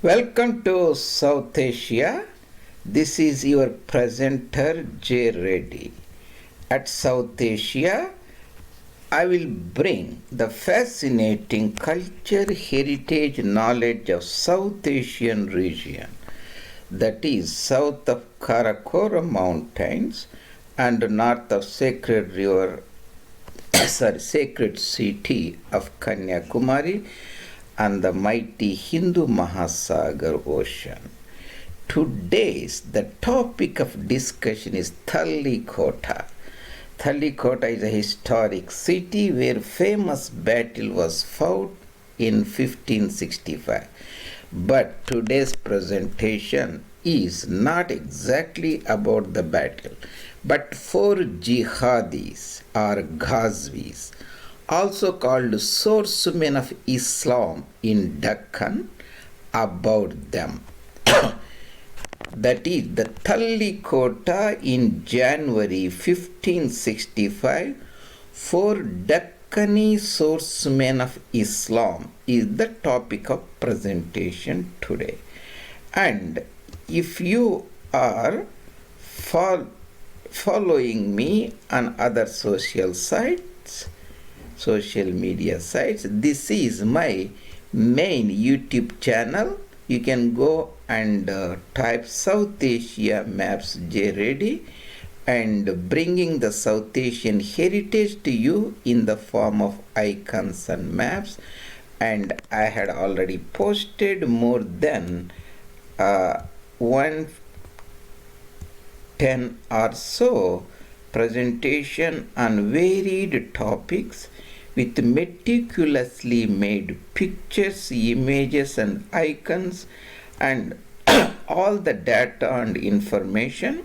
Welcome to South Asia. This is your presenter J. Reddy. At South Asia, I will bring the fascinating culture, heritage, knowledge of South Asian region, that is south of Karakoram Mountains and north of sacred city of Kanyakumari and the mighty Hindu Mahasagar Ocean. Today's the topic of discussion is Talikota. Talikota is a historic city where famous battle was fought in 1565. But today's presentation is not exactly about the battle, but for jihadis or Ghazvis, also called swordsmen of Islam in Deccan, about them. That is, the Talikota in January 1565 for Deccani swordsmen of Islam is the topic of presentation today. And if you are following me on other social media sites, this is my main YouTube channel. You can go and type South Asia Maps J. Reddy and bringing the South Asian heritage to you in the form of icons and maps. And I had already posted more than 110 or so presentation on varied topics with meticulously made pictures, images and icons and all the data and information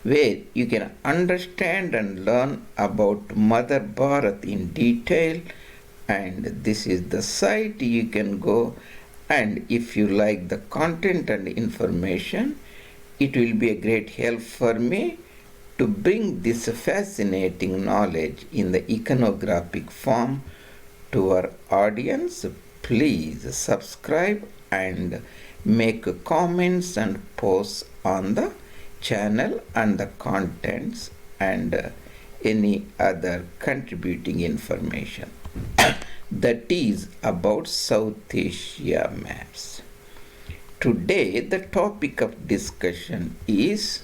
where you can understand and learn about Mother Bharat in detail. And this is the site you can go, and if you like the content and information, it will be a great help for me to bring this fascinating knowledge in the iconographic form to our audience. Please subscribe and make comments and posts on the channel and the contents and any other contributing information that is about South Asia maps. Today the topic of discussion is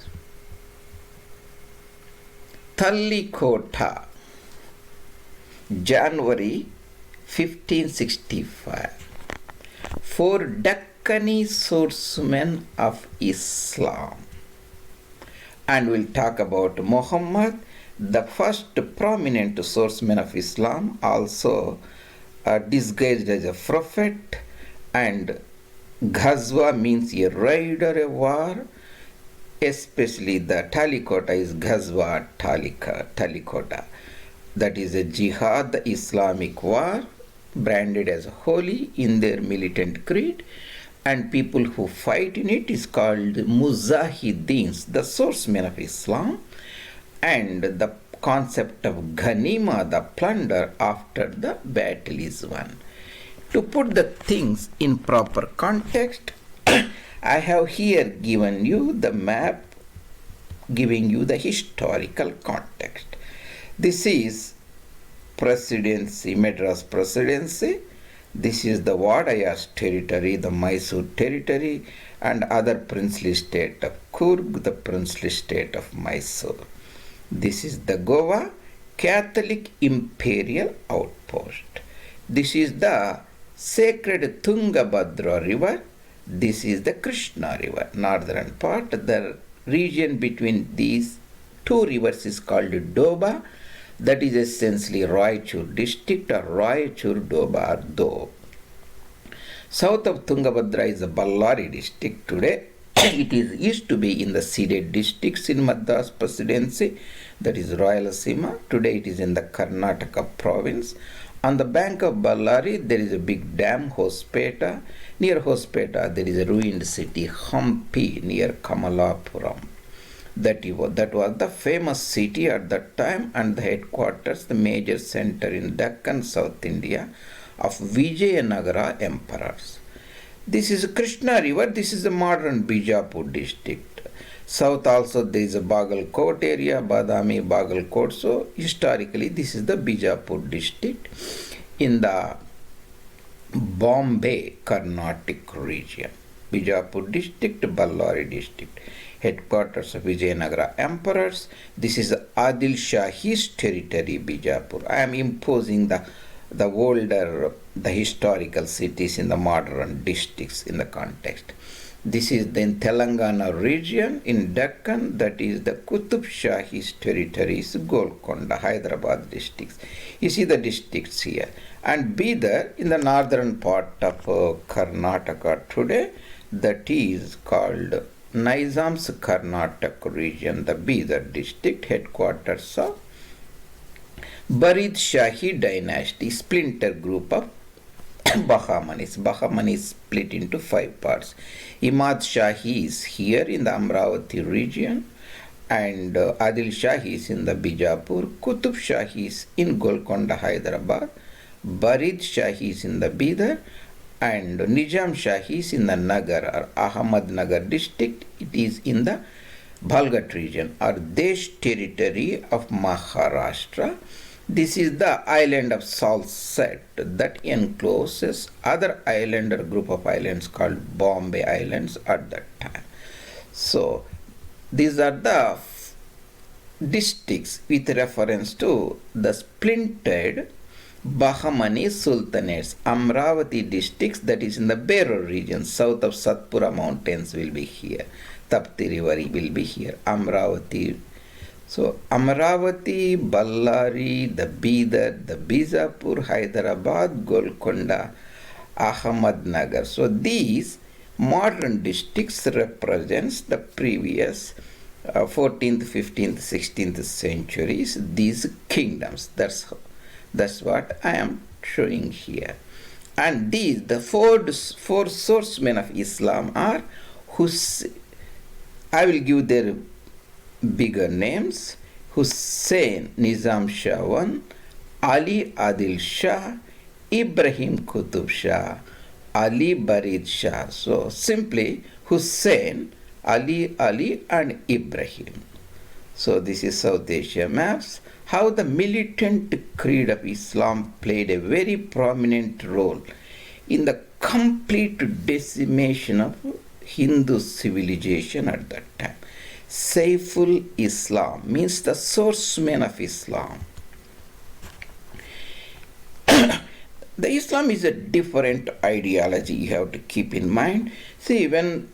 Talikota, January 1565, for Deccani swordsmen of Islam. And we'll talk about Muhammad, the first prominent swordsman of Islam, also disguised as a prophet, and Ghazwa means a raider, a war. Especially the Talikota is Ghazwa Talikota. That is a jihad, the Islamic war, branded as holy in their militant creed, and people who fight in it is called Mujahideen, the swordsmen of Islam, and the concept of Ghanima, the plunder after the battle is won. To put the things in proper context, I have here given you the map, giving you the historical context. This is Presidency, Madras Presidency. This is the Vadayas territory, the Mysore territory, and other princely state of Coorg, the princely state of Mysore. This is the Goa Catholic Imperial Outpost. This is the sacred Tungabhadra river. This is the Krishna river, northern part. The region between these two rivers is called Doba. That is essentially Raichur district or Raichur Doab. South of Tungabhadra is the Ballari district today. It used to be in the Ceded Districts in Madras Presidency, that is Rayalaseema. Today it is in the Karnataka province. On the bank of Ballari, there is a big dam, Hospeta. Near Hospeta, there is a ruined city, Hampi, near Kamalapuram. That was the famous city at that time and the headquarters, the major center in Deccan, South India, of VijayaNagar emperors. This is Krishna river. This is the modern Bijapur district. South also there is a Bagalkot area, Badami, Bagalkot. So historically this is the Bijapur district in the Bombay, Carnatic region. Bijapur district, Ballari district. Headquarters of VijayaNagar emperors. This is Adil Shahi's territory, Bijapur. I am imposing the historical cities in the modern districts in the context. This is then Telangana region in Deccan, that is the Qutb Shahi's territories, Golconda, Hyderabad districts. You see the districts here. And Bidar in the northern part of Karnataka today, that is called Nizam's Karnataka region, the Bidar district, headquarters of Barid Shahi dynasty, splinter group of Bahmanis. Bahmanis split into 5 parts. Imad Shahi is here in the Amravati region, and Adil Shahi is in the Bijapur. Qutb Shahi is in Golconda, Hyderabad. Barid Shahi is in the Bidar, and Nizam Shahi is in the Nagar or Ahmednagar district. It is in the Bhalgat region or Desh territory of Maharashtra. This is the island of Salsette that encloses other islander group of islands called Bombay Islands at that time. So these are the districts with reference to the splintered Bahmani Sultanates. Amravati districts, that is in the Berur region, south of Satpura mountains will be here. Tapti river will be here. Amravati. So Amravati, Ballari, the Bidar, the Bijapur, Hyderabad, Golconda, Ahmednagar. So these modern districts represents the previous 14th, 15th, 16th centuries, these kingdoms. That's what I am showing here. And these, the four swordsmen of Islam are I will give their bigger names: Hussain Nizam Shah I, Ali Adil Shah, Ibrahim Qutb Shah, Ali Barid Shah. So simply Hussain, Ali, and Ibrahim. So this is South Asia maps. How the militant creed of Islam played a very prominent role in the complete decimation of Hindu civilization at that time. Saiful Islam means the swordsman of Islam. The Islam is a different ideology, you have to keep in mind. See, when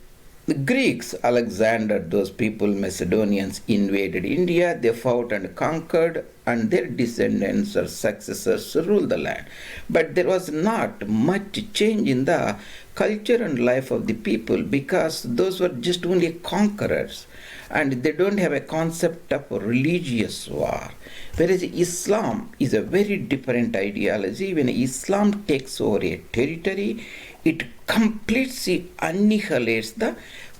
the Greeks, Alexander, those people, Macedonians, invaded India, they fought and conquered, and their descendants or successors ruled the land. But there was not much change in the culture and life of the people, because those were just only conquerors, and they don't have a concept of religious war. Whereas Islam is a very different ideology. When Islam takes over a territory, it completely annihilates the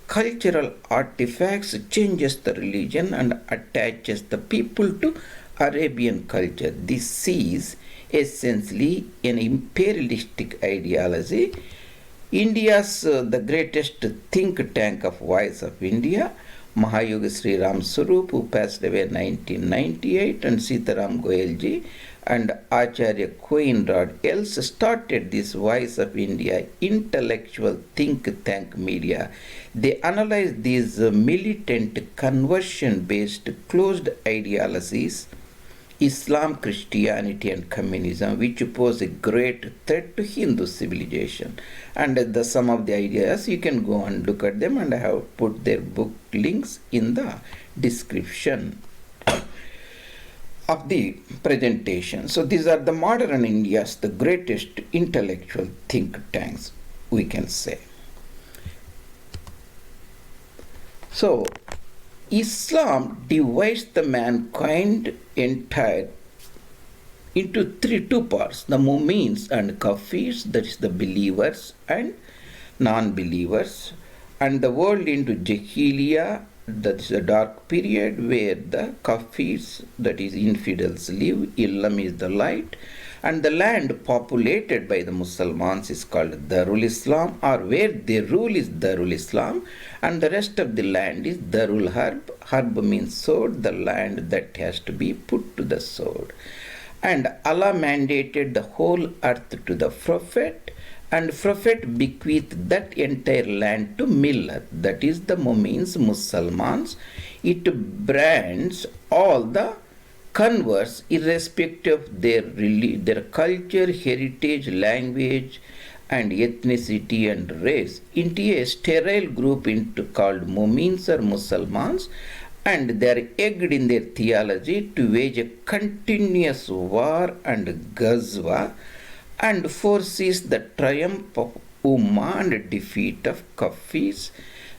cultural artifacts, changes the religion, and attaches the people to Arabian culture. This is essentially an imperialistic ideology. India's the greatest think tank of Voice of India, Mahayogi Sri Ram Swarup, who passed away in 1998, and Sitaram Goyalji and Acharya Coinrod else started this Voice of India intellectual think tank media. They analyzed these militant conversion-based closed ideologies, Islam, Christianity, and communism, which pose a great threat to Hindu civilization. And some of the ideas, you can go and look at them, and I have put their book links in the description of the presentation. So these are the modern India's the greatest intellectual think tanks, we can say. So Islam divides the mankind entire into two parts: the Mu'mins and Kafirs, that is the believers and non-believers, and the world into Jahiliya, that is the dark period where the Kafirs, that is infidels, live. Illam is the light, And the land populated by the Muslims is called Darul Islam, or where they rule is Darul Islam, and the rest of the land is Darul Harb. Harb means sword, the land that has to be put to the sword. And Allah mandated the whole earth to the Prophet, and Prophet bequeathed that entire land to Millat, that is the Mu'mins, Muslims. It brands all the converts irrespective of their culture, heritage, language, and ethnicity and race into a sterile group called Mu'mins or Muslims, and they are egged in their theology to wage a continuous war and Ghazwa, and foresees the triumph of Ummah and defeat of Kafis.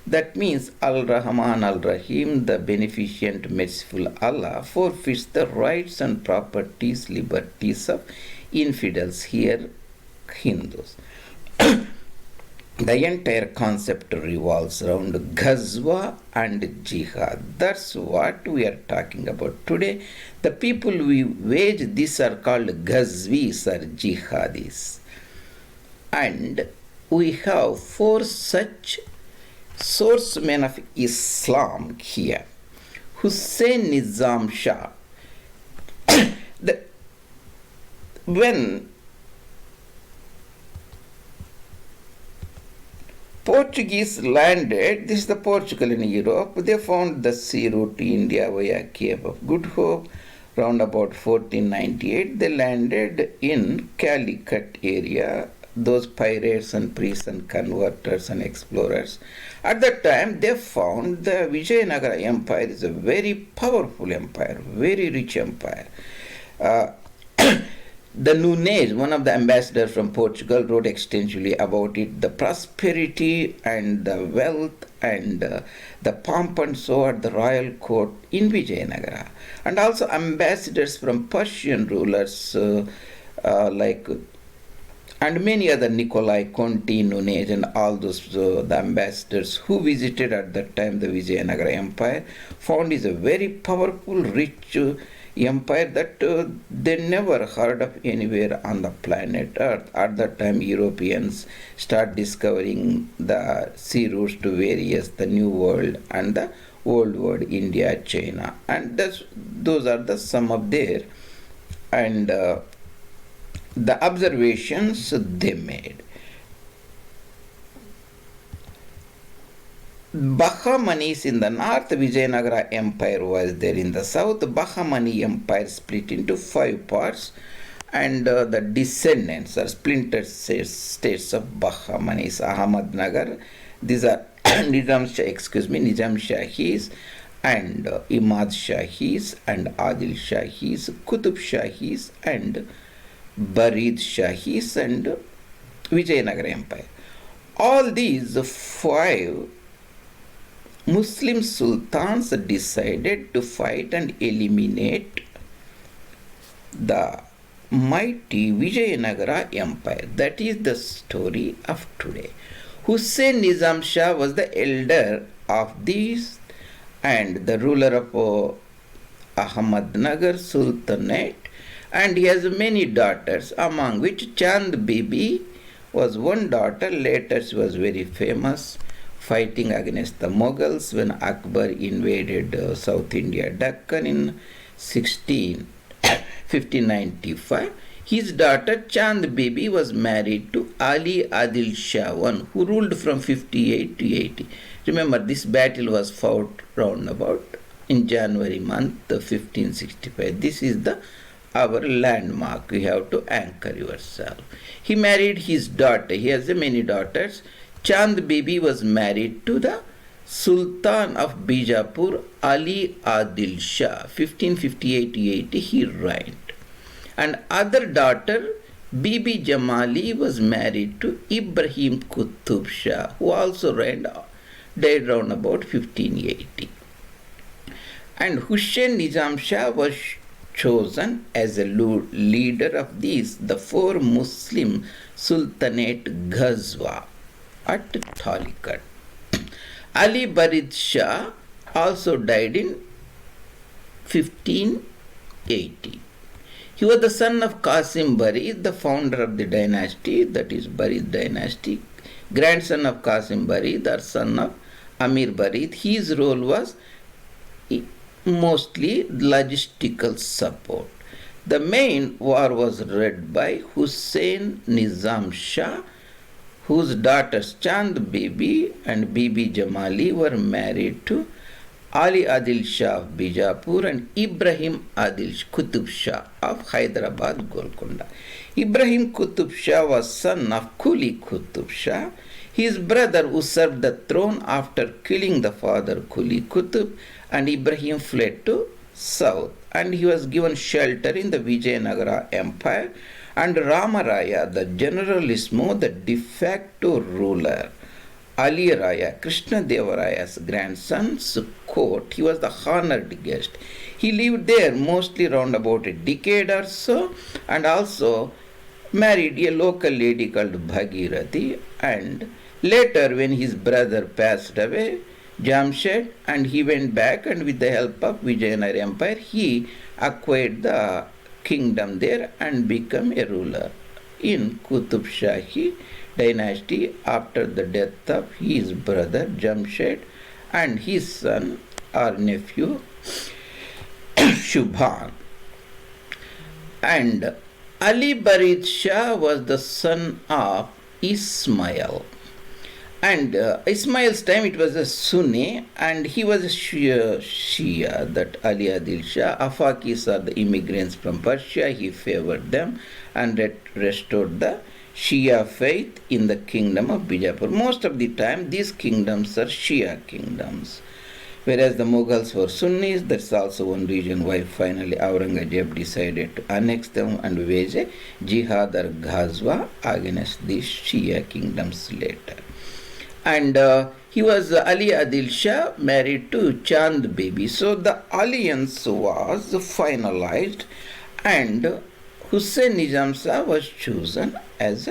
That means Al-Rahman Al-Rahim, the beneficent, merciful Allah, forfeits the rights and properties, liberties of infidels, here Hindus. The entire concept revolves around Ghazwa and Jihad. That's what we are talking about today. The people we wage this are called Ghazvis or Jihadis. And we have 4 such swordsmen of Islam here. Hussain Nizam Shah. When Portuguese landed, this is the Portugal in Europe, they found the sea route to India via Cape of Good Hope. Round about 1498, they landed in Calicut area, those pirates and priests and converters and explorers. At that time, they found the VijayaNagar Empire is a very powerful empire, very rich empire. The Nunes, one of the ambassadors from Portugal, wrote extensively about it, the prosperity and the wealth and the pomp and show at the royal court in Vijayanagara. And also ambassadors from Persian rulers and many other, Nicolai, Conti, Nunes, and all those the ambassadors who visited at that time the Vijayanagara Empire, found is a very powerful, rich empire that they never heard of anywhere on the planet Earth. At that time, Europeans start discovering the sea routes to the New World and the Old World, India, China, and those are the some of their and the observations they made. Bahmanis in the north, Vijayanagara Empire was there in the south. Bahmani Empire split into 5 parts, and the descendants or splintered states of Bahmanis, Ahmadnagar, these are Nizam Shahis and Imad Shahis and Adil Shahis, Qutb Shahis and Barid Shahis and Vijayanagara Empire. All these 5 Muslim sultans decided to fight and eliminate the mighty Vijayanagara Empire. That is the story of today. Hussain Nizam Shah was the elder of these and the ruler of Ahmadnagar Sultanate, and he has many daughters, among which Chand Bibi was one daughter. Later she was very famous, fighting against the Mughals when Akbar invaded South India, Deccan in 1595. His daughter Chand Bibi was married to Ali Adil Shah, one who ruled from 58 to 80. Remember, this battle was fought round about in January month 1565. This is our landmark. You have to anchor yourself. He married his daughter. He has many daughters. Chand Bibi was married to the Sultan of Bijapur, Ali Adil Shah, 1558 to 80. He reigned. And other daughter, Bibi Jamali, was married to Ibrahim Qutb Shah, who also died around about 1580. And Hussain Nizam Shah was chosen as a leader of these, the 4 Muslim Sultanate Ghazwa at Talikota. Ali Barid Shah also died in 1580. He was the son of Qasim Barid, the founder of the dynasty, that is Barid dynasty, grandson of Qasim Barid or son of Amir Barid. His role was mostly logistical support. The main war was led by Hussain Nizam Shah, whose daughters Chand Bibi and Bibi Jamali were married to Ali Adil Shah of Bijapur and Ibrahim Qutb Shah of Hyderabad, Golconda. Ibrahim Qutb Shah was son of Quli Qutb Shah, his brother who served the throne after killing the father Quli Qutb, and Ibrahim fled to south and he was given shelter in the VijayaNagar Empire, and Rama Raya, the generalissimo, the de facto ruler, Aliya Raya, Krishna Deva Raya's grandson's court, he was the honored guest. He lived there mostly around about a decade or so, and also married a local lady called Bhagirathi, and later when his brother passed away, Jamshed, and he went back, and with the help of VijayaNagar Empire, he acquired the kingdom there and became a ruler in Qutb Shahi dynasty after the death of his brother Jamshed and his son or nephew Shubhan. And Ali Barid Shah was the son of Ismail. And Ismail's time it was a Sunni, and he was a Shia, that Ali Adil Shah. Afakis are the immigrants from Persia. He favored them and restored the Shia faith in the kingdom of Bijapur. Most of the time these kingdoms are Shia kingdoms. Whereas the Mughals were Sunnis, that's also one reason why finally Aurangzeb decided to annex them and wage a jihad or Ghazwa against these Shia kingdoms later. And he was Ali Adil Shah married to Chand Bibi. So the alliance was finalized and Hussain Nizam Shah was chosen as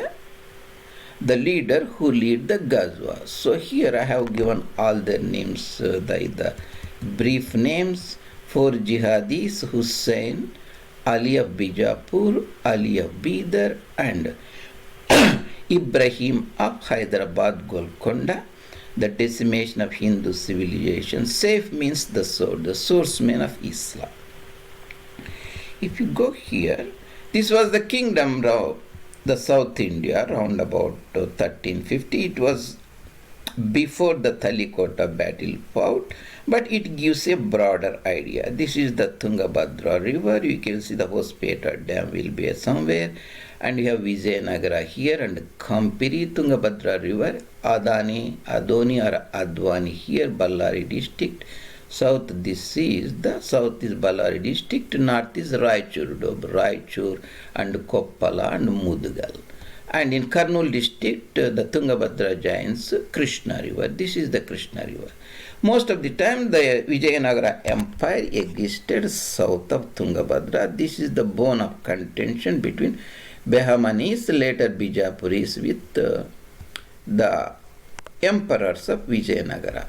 the leader who led the Ghazwa. So here I have given all their names, the brief names. For jihadis: Hussain, Ali of Bijapur, Ali of Bidar, and Ibrahim of Hyderabad, Golconda. The decimation of Hindu civilization. Saif means the sword, the swordsmen of Islam. If you go here, this was the kingdom of the South India around about 1350. It was before the Talikota battle fought, but it gives a broader idea. This is the Tungabhadra river. You can see the Hospeta dam will be somewhere, and you have VijayaNagar here and Kampiri, Tungabhadra river, Adoni or Adwani here, Ballari district. South, this is the south is Ballari district, north is Raichur Doab, Raichur and Koppala and Mudgal. And in Kurnool district, the Tungabhadra joins Krishna river. This is the Krishna river. Most of the time, the VijayaNagar Empire existed south of Tungabhadra. This is the bone of contention between Bahmanis, later Bijapuris, with the emperors of VijayaNagara.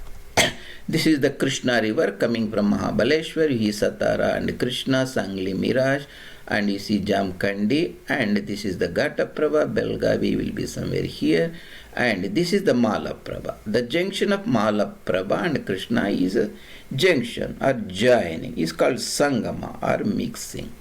This is the Krishna river coming from Mahabaleshwar. You see Satara and Krishna, Sangli Miraj, and you see Jamkandi, and this is the Ghataprabha. Belgavi will be somewhere here, and this is the Malaprabha. The junction of Malaprabha and Krishna is a junction or joining. It's called Sangama or mixing.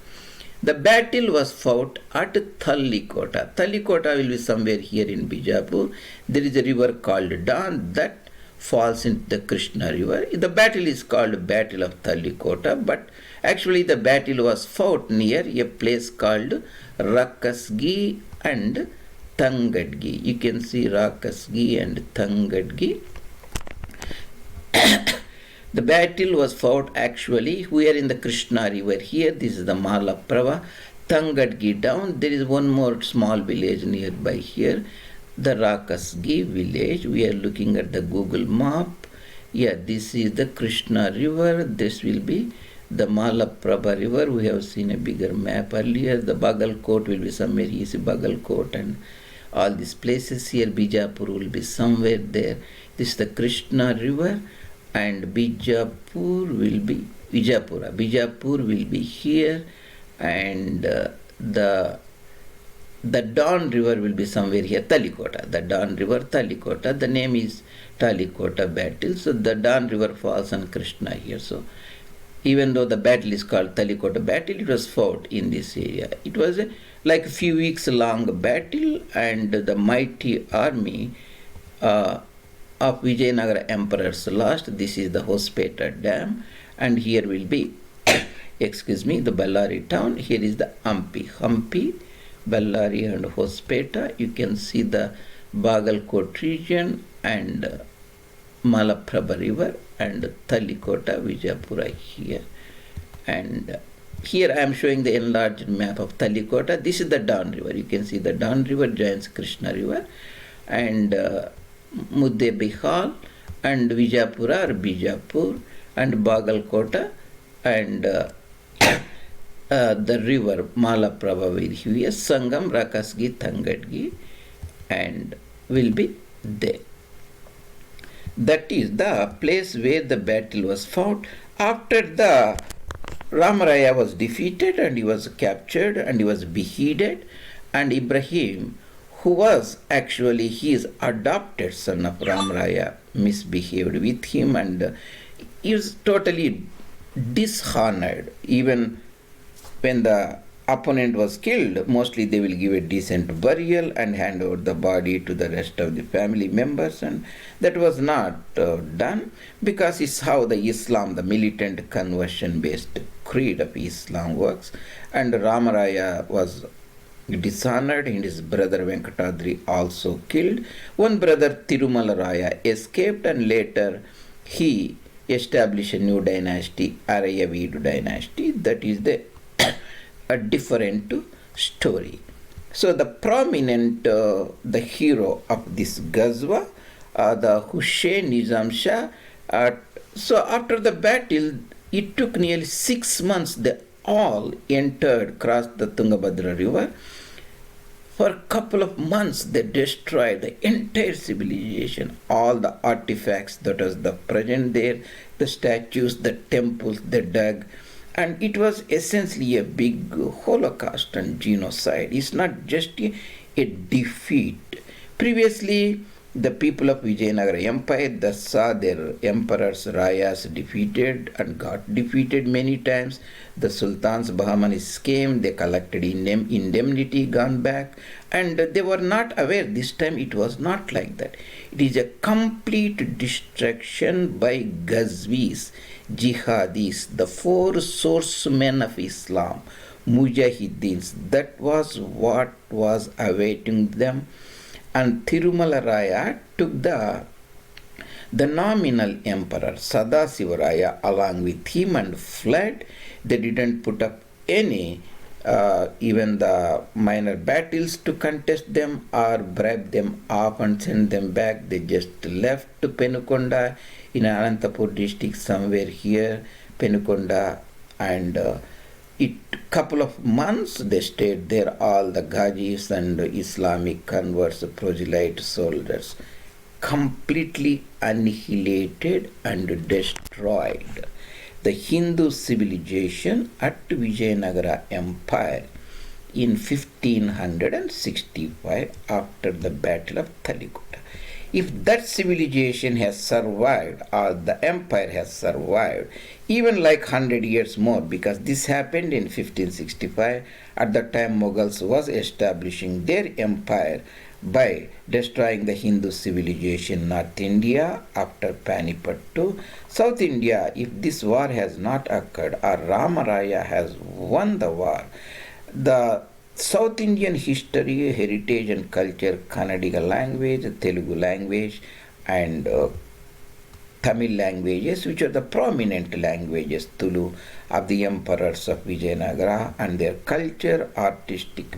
The battle was fought at Talikota. Talikota will be somewhere here in Bijapur. There is a river called Dan that falls into the Krishna river. The battle is called Battle of Talikota, but actually the battle was fought near a place called Rakkasagi and Tangadagi. You can see Rakkasagi and Tangadagi. The battle was fought actually here in the Krishna river here. This is the Malaprabha. Tangadagi down. There is one more small village nearby here, the Rakkasagi village. We are looking at the Google map. Yeah, this is the Krishna river. This will be the Malaprabha river. We have seen a bigger map earlier. The Bagalkot will be somewhere. You see Bagalkot and all these places here. Bijapur will be somewhere there. This is the Krishna river, and Bijapur will be Bijapur will be here, and the Don River will be somewhere here, Talikota. The Don River, Talikota. The name is Talikota battle. So the Don River falls on Krishna here. So even though the battle is called Talikota battle, it was fought in this area. It was like a few weeks long battle, and the mighty army of VijayaNagar emperors lost. This is the Hospeta Dam, and here will be, excuse me, the Ballari town. Here is the Hampi, Ballari and Hospeta. You can see the Bagalkot region and Malaprabha river and Talikota, Vijayapura here. And here I am showing the enlarged map of Talikota. This is the Don River. You can see the Don River joins Krishna River, and Mudde Bihal and Vijayapura or Bijapur and Bagalkota, and the river Malaprabha will here, Sangam, Rakkasagi, Tangadagi, and will be there. That is the place where the battle was fought. After the Rama Raya was defeated and he was captured and he was beheaded, and Ibrahim, who was actually his adopted son of Rama Raya, misbehaved with him, and he was totally dishonored. Even when the opponent was killed, mostly they will give a decent burial and hand over the body to the rest of the family members, and that was not done, because it's how the Islam, the militant conversion based creed of Islam works. And Rama Raya was dishonored and his brother Venkatadri also killed. One brother Tirumala Raya escaped, and later he established a new dynasty, Araya Vidu dynasty. That is a different story. So the prominent, the hero of this Ghazwa, the Hussain Nizam Shah. So after the battle, it took nearly 6 months. They all entered, crossed the Tungabhadra river. For a couple of months, they destroyed the entire civilization, all the artifacts that was the present there, the statues, the temples they dug. And it was essentially a big holocaust and genocide. It's not just a defeat. Previously, the people of Vijayanagar Empire, they saw their emperors, Rayas defeated and got defeated many times. The sultans, Bahmanis came, they collected indemnity, gone back, and they were not aware. This time it was not like that. It is a complete destruction by Ghazvis, Jihadis, the 4 swordsmen of Islam, Mujahideens. That was what was awaiting them. And Tirumala Raya took the nominal emperor, Sadashiva Raya, along with him and fled. They didn't put up any, even the minor battles to contest them or bribe them off and send them back. They just left to Penukonda in Anantapur district, somewhere here, Penukonda, and couple of months they stayed there, all the Ghazis and Islamic converts, proselyte soldiers, completely annihilated and destroyed the Hindu civilization at Vijayanagara Empire in 1565 after the Battle of Talikota. If that civilization has survived, or the empire has survived, even like 100 years more, because this happened in 1565, at the time Mughals was establishing their empire by destroying the Hindu civilization, North India after Panipat to South India. If this war has not occurred, or Rama Raya has won the war, the South Indian history, heritage and culture, Kannadiga language, Telugu language and Tamil languages, which are the prominent languages, Tulu, of the emperors of Vijayanagara, and their culture, artistic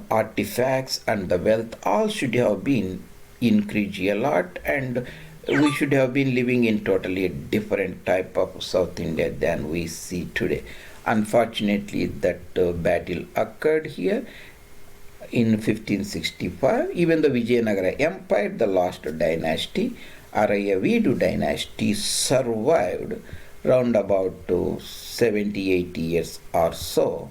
artifacts and the wealth, all should have been increased a lot, and we should have been living in totally a different type of South India than we see today. Unfortunately, that battle occurred here in 1565. Even the Vijayanagara Empire, the last dynasty, Arayavidu dynasty, survived round about 70-80 years or so.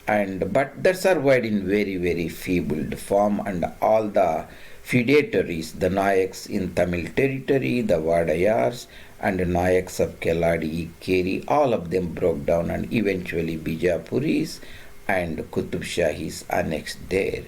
but that survived in very, very feebled form, and all the feudatories, the Nayaks in Tamil territory, the Vadayars and Nayaks of Keladi, Keri, all of them broke down, and eventually Bijapuris and Qutb Shahis annexed there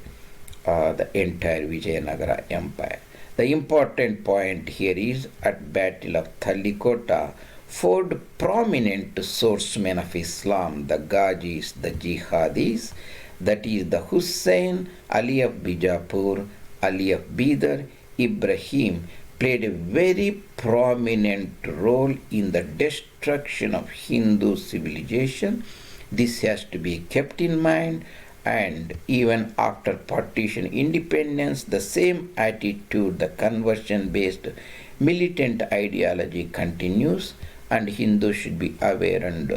the entire Vijayanagara empire. The important point here is at Battle of Talikota, four prominent swordsmen of Islam, the Ghazis, the Jihadis, that is the Hussain, Ali of Bijapur, Ali of Bidar, Ibrahim, played a very prominent role in the destruction of Hindu civilization. This has to be kept in mind, and even after partition independence, the same attitude, the conversion-based militant ideology continues, and Hindus should be aware and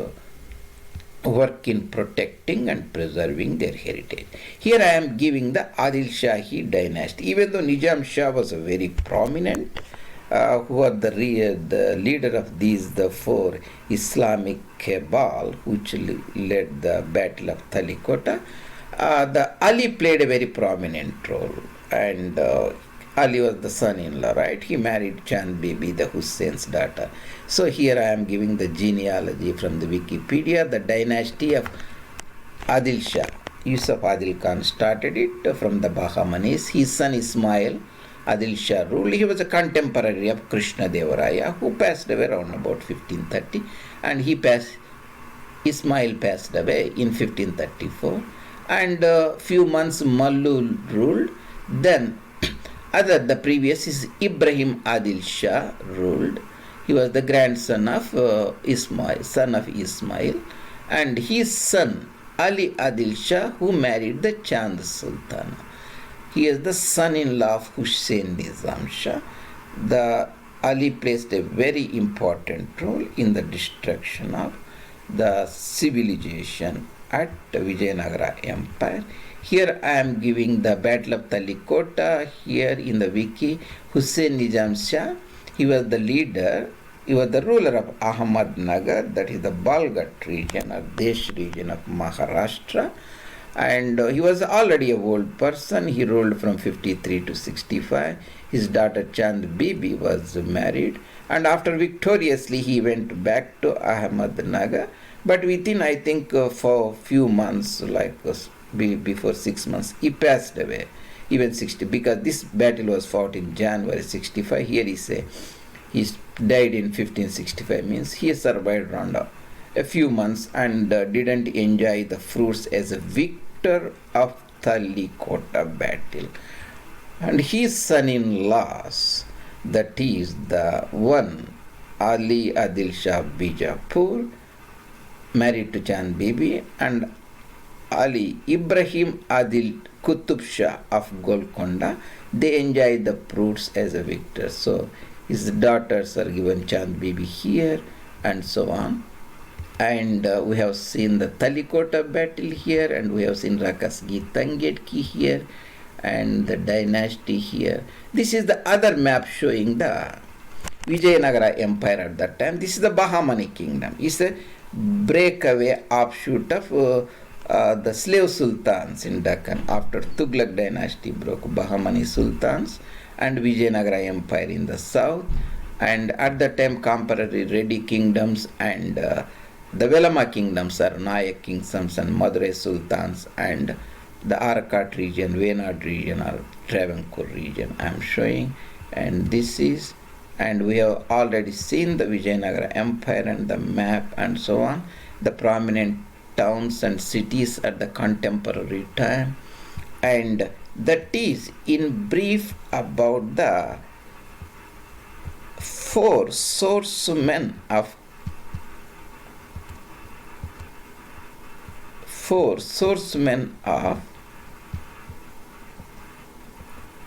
work in protecting and preserving their heritage. Here I am giving the Adil Shahi dynasty. Even though Nizam Shah was a very prominent, who was the leader of the four Islamic cabal which led the Battle of Talikota, the Ali played a very prominent role, and Ali was the son-in-law, right? He married Chand Bibi, the Hussein's daughter. So here I am giving the genealogy from the Wikipedia. The dynasty of Adil Shah, Yusuf Adil Khan started it from the Bahmanis. His son Ismail Adil Shah ruled. He was a contemporary of Krishna Deva Raya, who passed away around about 1530, and Ismail passed away in 1534, and a few months Mallu ruled. Then the previous is Ibrahim Adil Shah ruled. He was the grandson of Ismail, and his son Ali Adil Shah, who married the Chand Sultana. He is the son-in-law of Hussain Nizam Shah. The Ali placed a very important role in the destruction of the civilization at the Vijayanagara Empire. Here I am giving the Battle of Talikota. Here in the wiki, Hussain Nizam Shah, he was the leader, he was the ruler of Ahmednagar, that is the Balgat region or Desh region of Maharashtra. And he was already a old person. He ruled from 53 to 65. His daughter Chand Bibi was married, and after victoriously he went back to Ahmednagar. But within, I think, for few months, before 6 months, he passed away, even 60, because this battle was fought in January 65. Here he say he died in 1565, means he survived around a few months and didn't enjoy the fruits as a victor of Talikota battle. And his son-in-laws, that is the one Ali Adil Shah Bijapur, married to Chand Bibi, and Ali Ibrahim Adil Qutb Shah of Golconda, they enjoyed the fruits as a victor. So his daughters are given Chand Bibi here, and so on. And we have seen the Talikota battle here, and we have seen Rakkasagi Tangadagi here, and the dynasty here. This is the other map showing the Vijayanagara Empire at that time. This is the Bahmani kingdom. It's a breakaway offshoot of the slave sultans in Deccan. After Tughlaq dynasty broke, Bahmani sultans and Vijayanagara Empire in the south, and at that time contemporary Reddy kingdoms and the Velama kingdoms are Nayak kingdoms and Madurai sultans, and the Arakat region, Venad region or Travancore region I am showing. And this is, and we have already seen the Vijayanagara Empire and the map and so on, the prominent towns and cities at the contemporary time. And that is in brief about the four swordsmen of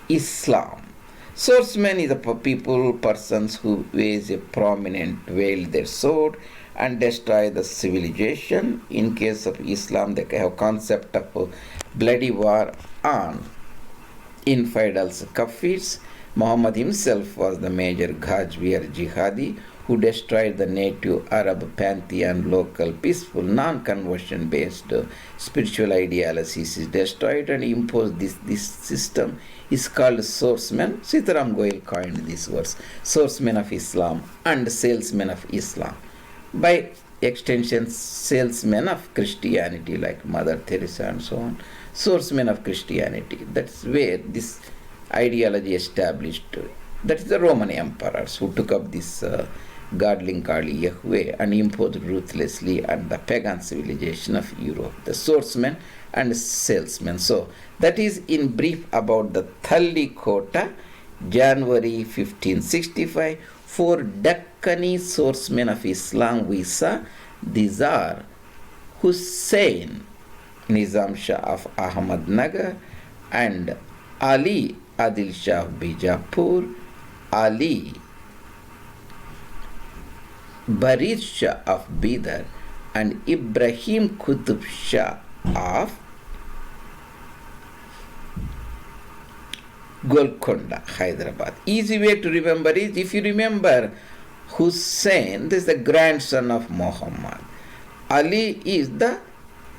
Islam. Swordsmen is the persons who raise a prominent, wield their sword and destroy the civilization. In case of Islam, they have concept of bloody war on infidels, kafirs. Muhammad himself was the major Ghazvi or Jihadi who destroyed the native Arab pantheon. Local, peaceful, non-conversion based spiritual ideologies is destroyed and imposed. This system is called swordsmen. Sitaram Goel coined these words, swordsmen of Islam and salesmen of Islam. By extension, salesmen of Christianity like Mother Teresa and so on, swordsmen of Christianity. That's where this ideology established. That is the Roman emperors who took up this godling called Yahweh and imposed ruthlessly on the pagan civilization of Europe, the swordsmen and salesmen. So that is in brief about the Talikota, January 1565. For Deccani swordsmen of Islam we saw, these are Hussain Nizam Shah of Ahmednagar and Ali Adil Shah of Bijapur, Ali Barid Shah of Bidar, and Ibrahim Qutb Shah of Golconda, Hyderabad. Easy way to remember is, if you remember Hussain, this is the grandson of Muhammad. Ali is the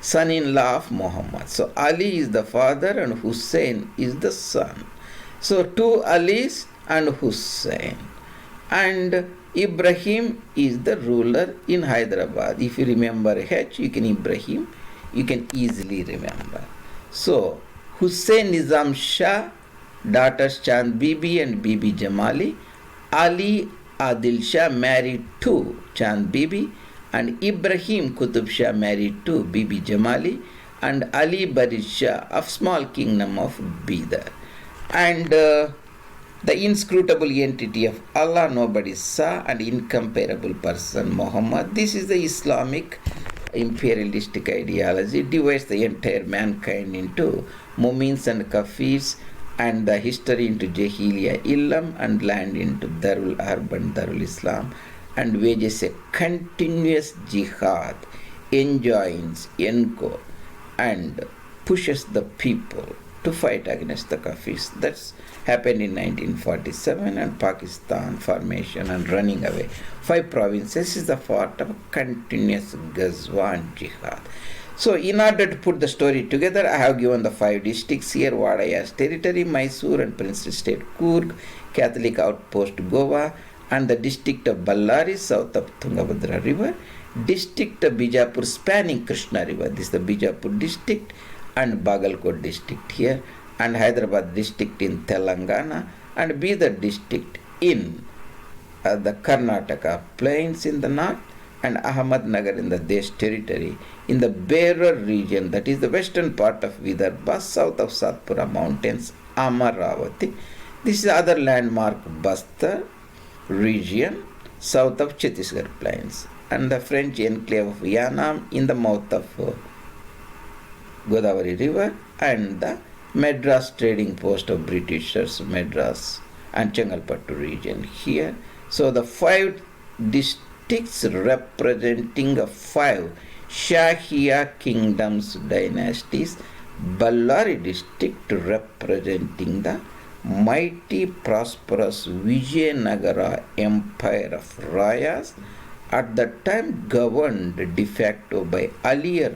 son-in-law of Muhammad. So Ali is the father and Hussain is the son. So two Alis and Hussain. And Ibrahim is the ruler in Hyderabad. If you remember H, you can Ibrahim, you can easily remember. So Hussain Nizam Shah, daughters Chand Bibi and Bibi Jamali. Ali Adil Shah married to Chand Bibi, and Ibrahim Qutb Shah married to Bibi Jamali, and Ali Barid Shah of small kingdom of Bidar. And the inscrutable entity of Allah nobody saw, and incomparable person Muhammad. This is the Islamic imperialistic ideology, divides the entire mankind into Mumins and Kafirs, and the history into Jahiliya Ilm, and land into Darul Harb and Darul Islam, and wages a continuous jihad, enjoins, encore, and pushes the people to fight against the Kafirs. That's happened in 1947, and Pakistan formation and running away. 5 provinces is the part of continuous Ghazwa and Jihad. So in order to put the story together, I have given the 5 districts here: Vadaya's territory, Mysore and Princely State Coorg, Catholic outpost Goa, and the district of Ballari south of Tungabhadra River, district of Bijapur spanning Krishna River, this is the Bijapur district, and Bagalkot district here, and Hyderabad district in Telangana, and Bidar district in the Karnataka plains in the north, and Ahmednagar in the Desh territory in the Berar region, that is the western part of Vidarbha, south of Satpura mountains, Amaravati. This is the other landmark, Bastar region, south of Chhattisgarh plains, and the French enclave of Yanam in the mouth of Godavari River, and the Madras trading post of Britishers, Madras and Chengalpattu region here. So the 5 districts representing 5 Shahiya kingdoms dynasties, Ballari district representing the mighty prosperous VijayaNagar empire of Rayas, at that time governed de facto by Aliya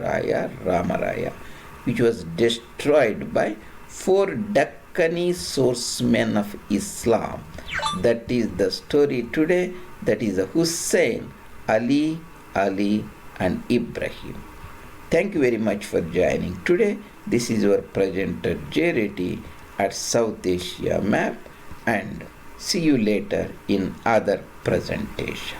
Rama Raya, which was destroyed by 4 Deccani swordsmen of Islam. That is the story today. That is Hussain, Ali, and Ibrahim. Thank you very much for joining today. This is your presenter J. Reddy at South Asia Map, and see you later in other presentation.